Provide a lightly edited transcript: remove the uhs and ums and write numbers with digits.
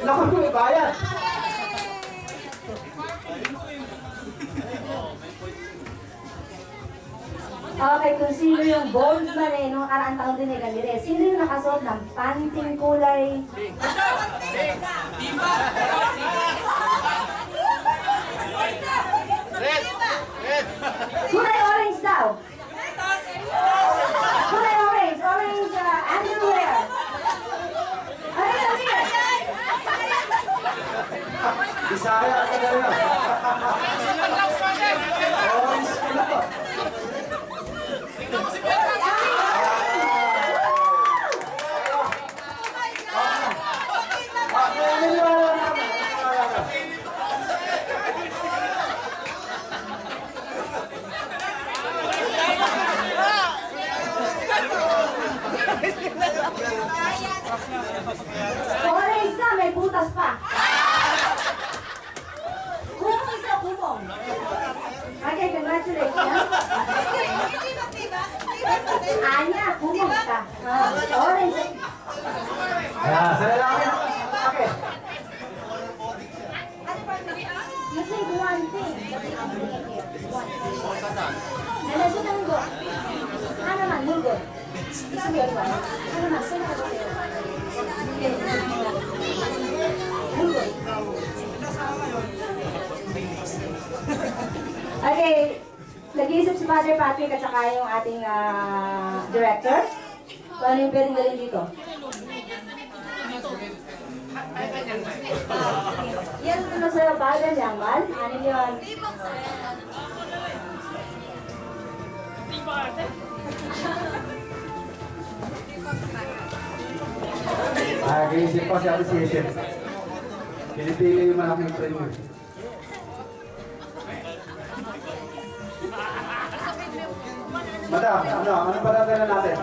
Naku, may bayad. Okay, kung sino yung bold man eh, nung karaan taon din eh ganire. Sino yung nakasuot ng panting kulay? Red! Red! Kulay orange daw. Kulay orange. Orange underwear. Ano yun? Bisaya ka na rin. Orange ka na. Orange na, may butas pa. Kumong siya, kumong. Okay, congratulations. Anya, kumong ka. Orange. Ayan, sila lang kami. Okay. You take one thing. One thing. Ano sa tanggo? Ano man, munggo. Sabihan ko. Ano man, sino ka ba sa'yo? Munggo. Okay, nag-iisip si Father Patrick at saka yung ating director. Kung ano yung pwedeng galing dito? Yan ano sa'yo, bagal yan, Mal? Ano yun? Nag-iisip pa si Association. Pinipili yung malaking premium. Madam, ano ba natin natin?